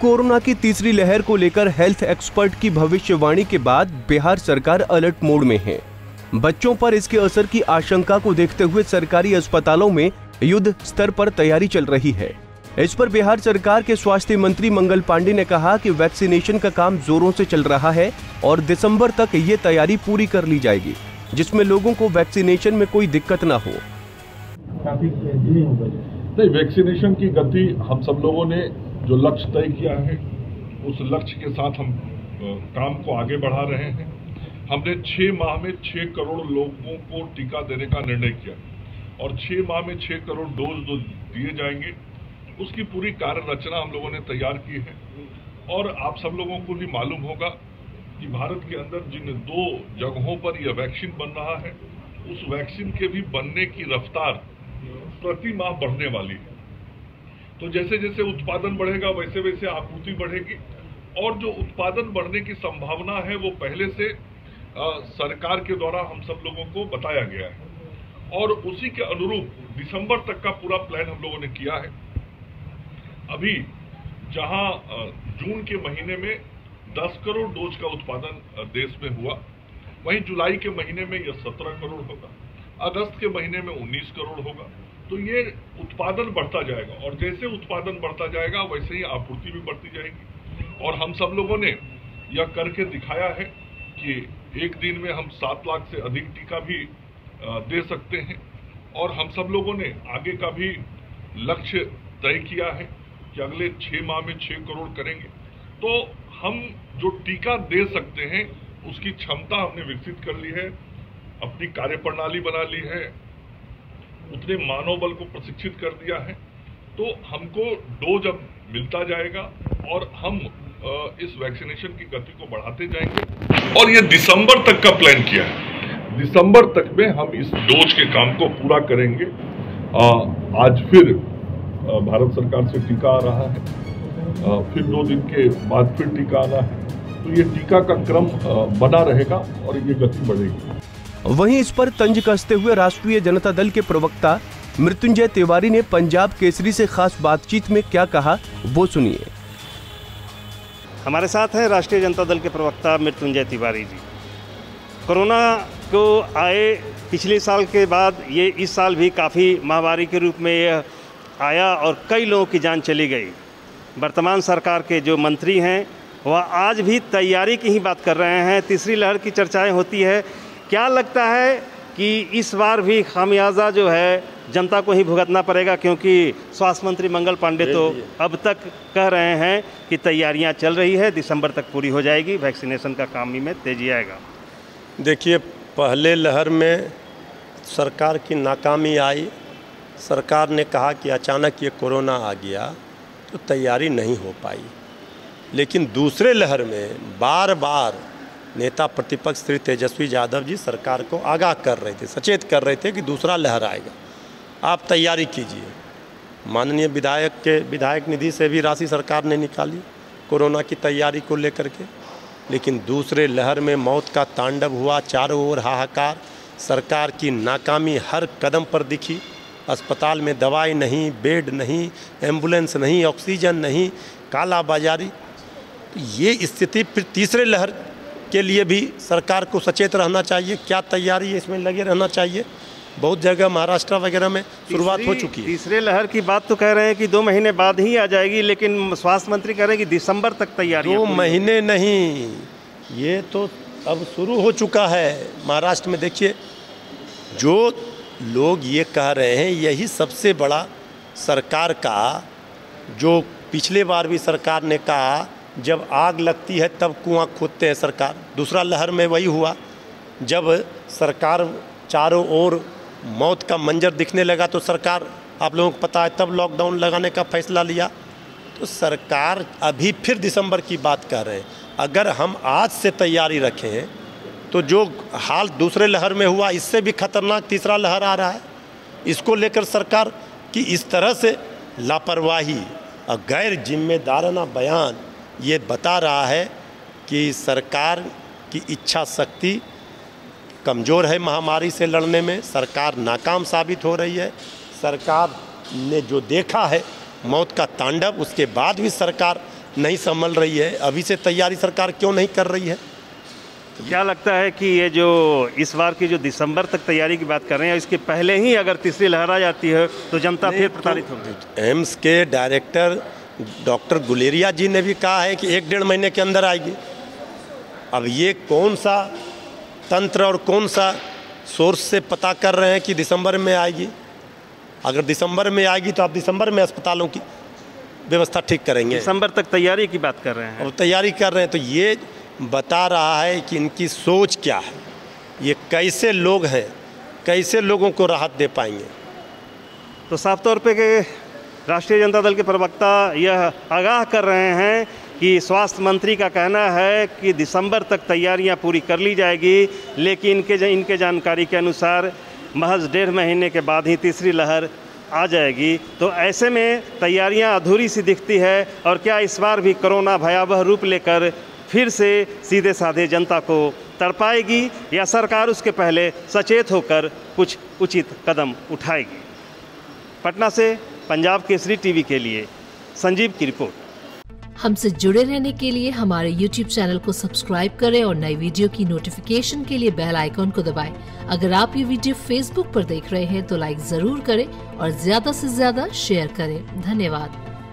Corona की तीसरी लहर को लेकर हेल्थ एक्सपर्ट की भविष्यवाणी के बाद बिहार सरकार अलर्ट मोड में है। बच्चों पर इसके असर की आशंका को देखते हुए सरकारी अस्पतालों में युद्ध स्तर पर तैयारी चल रही है। इस पर बिहार सरकार के स्वास्थ्य मंत्री मंगल पांडे ने कहा कि वैक्सीनेशन का काम जोरों से चल रहा है और दिसंबर तक ये तैयारी पूरी कर ली जाएगी, जिसमें लोगों को वैक्सीनेशन में कोई दिक्कत ना हो। नहीं, वैक्सीनेशन की गति हम सब लोगों ने जो लक्ष्य तय किया है उस लक्ष्य के साथ हम काम को आगे बढ़ा रहे हैं। हमने 6 माह में 6 करोड़ लोगों को टीका देने का निर्णय किया और 6 माह में 6 करोड़ डोज जो दिए जाएंगे उसकी पूरी कार्य रचना हम लोगों ने तैयार की है। और आप सब लोगों को भी मालूम होगा कि भारत के अंदर जिन 2 जगहों पर यह वैक्सीन बन रहा है उस वैक्सीन के भी बनने की रफ्तार प्रति माह बढ़ने वाली है। तो जैसे जैसे उत्पादन बढ़ेगा वैसे वैसे आपूर्ति बढ़ेगी और जो उत्पादन बढ़ने की संभावना है वो पहले से सरकार के द्वारा हम सब लोगों को बताया गया है और उसी के अनुरूप दिसंबर तक का पूरा प्लान हम लोगों ने किया है। अभी जहां जून के महीने में 10 करोड़ डोज का उत्पादन देश में हुआ, वहीं जुलाई के महीने में यह 17 करोड़ होगा, अगस्त के महीने में 19 करोड़ होगा। तो ये उत्पादन बढ़ता जाएगा और जैसे उत्पादन बढ़ता जाएगा वैसे ही आपूर्ति भी बढ़ती जाएगी। और हम सब लोगों ने यह करके दिखाया है कि एक दिन में हम 7 लाख से अधिक टीका भी दे सकते हैं और हम सब लोगों ने आगे का भी लक्ष्य तय किया है कि अगले 6 माह में 6 करोड़ करेंगे। तो हम जो टीका दे सकते हैं उसकी क्षमता हमने विकसित कर ली है, अपनी कार्यप्रणाली बना ली है, उतने मानव बल को प्रशिक्षित कर दिया है। तो हमको डोज अब मिलता जाएगा और हम इस वैक्सीनेशन की गति को बढ़ाते जाएंगे और ये दिसंबर तक का प्लान किया है। दिसंबर तक में हम इस डोज के काम को पूरा करेंगे। आज फिर भारत सरकार से टीका आ रहा है, फिर 2 दिन के बाद फिर टीका आना है। तो ये टीका का क्रम बना रहेगा और ये गति बढ़ेगी। वहीं इस पर तंज कसते हुए राष्ट्रीय जनता दल के प्रवक्ता मृत्युंजय तिवारी ने पंजाब केसरी से खास बातचीत में क्या कहा, वो सुनिए। हमारे साथ हैं राष्ट्रीय जनता दल के प्रवक्ता मृत्युंजय तिवारी जी। कोरोना को आए पिछले साल के बाद ये इस साल भी काफ़ी महामारी के रूप में यह आया और कई लोगों की जान चली गई। वर्तमान सरकार के जो मंत्री हैं वह आज भी तैयारी की ही बात कर रहे हैं। तीसरी लहर की चर्चाएं होती है। क्या लगता है कि इस बार भी खामियाजा जो है जनता को ही भुगतना पड़ेगा, क्योंकि स्वास्थ्य मंत्री मंगल पांडे तो अब तक कह रहे हैं कि तैयारियां चल रही है, दिसंबर तक पूरी हो जाएगी, वैक्सीनेशन का काम में तेजी आएगा। देखिए, पहले लहर में सरकार की नाकामी आई। सरकार ने कहा कि अचानक ये कोरोना आ गया तो तैयारी नहीं हो पाई। लेकिन दूसरे लहर में बार बार नेता प्रतिपक्ष श्री तेजस्वी यादव जी सरकार को आगाह कर रहे थे, सचेत कर रहे थे कि दूसरा लहर आएगा, आप तैयारी कीजिए। माननीय विधायक निधि से भी राशि सरकार ने निकाली कोरोना की तैयारी को लेकर के। लेकिन दूसरे लहर में मौत का तांडव हुआ, चारों ओर हाहाकार, सरकार की नाकामी हर कदम पर दिखी। अस्पताल में दवाई नहीं, बेड नहीं, एम्बुलेंस नहीं, ऑक्सीजन नहीं, कालाबाजारी। तो ये स्थिति फिर तीसरे लहर के लिए भी सरकार को सचेत रहना चाहिए। क्या तैयारी है, इसमें लगे रहना चाहिए। बहुत जगह महाराष्ट्र वगैरह में शुरुआत हो चुकी है। तीसरे लहर की बात तो कह रहे हैं कि 2 महीने बाद ही आ जाएगी, लेकिन स्वास्थ्य मंत्री कह रहे हैं कि दिसंबर तक तैयारी। 2 महीने नहीं, ये तो अब शुरू हो चुका है। महाराष्ट्र में देखिए, जो लोग ये कह रहे हैं यही सबसे बड़ा सरकार का, जो पिछले बार भी सरकार ने कहा जब आग लगती है तब कुआं खोदते हैं सरकार। दूसरा लहर में वही हुआ, जब सरकार चारों ओर मौत का मंजर दिखने लगा तो सरकार, आप लोगों को पता है, तब लॉकडाउन लगाने का फैसला लिया। तो सरकार अभी फिर दिसंबर की बात कर रहे हैं। अगर हम आज से तैयारी रखें तो जो हाल दूसरे लहर में हुआ इससे भी खतरनाक तीसरा लहर आ रहा है। इसको लेकर सरकार की इस तरह से लापरवाही और गैर जिम्मेदाराना बयान ये बता रहा है कि सरकार की इच्छा शक्ति कमज़ोर है महामारी से लड़ने में। सरकार नाकाम साबित हो रही है। सरकार ने जो देखा है मौत का तांडव, उसके बाद भी सरकार नहीं संभल रही है, अभी से तैयारी सरकार क्यों नहीं कर रही है? क्या लगता है कि ये जो इस बार की जो दिसंबर तक तैयारी की बात कर रहे हैं, इसके पहले ही अगर तीसरी लहर आ जाती है तो जनता फिर प्रताड़ित होगी? एम्स के डायरेक्टर डॉक्टर गुलेरिया जी ने भी कहा है कि 1-1.5 महीने के अंदर आएगी। अब ये कौन सा तंत्र और कौन सा सोर्स से पता कर रहे हैं कि दिसंबर में आएगी? अगर दिसंबर में आएगी तो आप दिसंबर में अस्पतालों की व्यवस्था ठीक करेंगे। दिसंबर तक तैयारी की बात कर रहे हैं और तैयारी कर रहे हैं, तो ये बता रहा है कि इनकी सोच क्या है, ये कैसे लोग हैं, कैसे लोगों को राहत दे पाएंगे। तो साफ तौर पे कि राष्ट्रीय जनता दल के प्रवक्ता यह आगाह कर रहे हैं कि स्वास्थ्य मंत्री का कहना है कि दिसंबर तक तैयारियां पूरी कर ली जाएगी, लेकिन इनके जानकारी के अनुसार महज 1.5 महीने के बाद ही तीसरी लहर आ जाएगी। तो ऐसे में तैयारियां अधूरी सी दिखती है। और क्या इस बार भी कोरोना भयावह रूप लेकर फिर से सीधे साधे जनता को तड़पाएगी, या सरकार उसके पहले सचेत होकर कुछ उचित कदम उठाएगी? पटना से पंजाब केसरी टीवी के लिए संजीव की रिपोर्ट। हमसे जुड़े रहने के लिए हमारे YouTube चैनल को सब्सक्राइब करें और नई वीडियो की नोटिफिकेशन के लिए बेल आइकॉन को दबाएं। अगर आप ये वीडियो Facebook पर देख रहे हैं तो लाइक जरूर करें और ज्यादा से ज्यादा शेयर करें। धन्यवाद।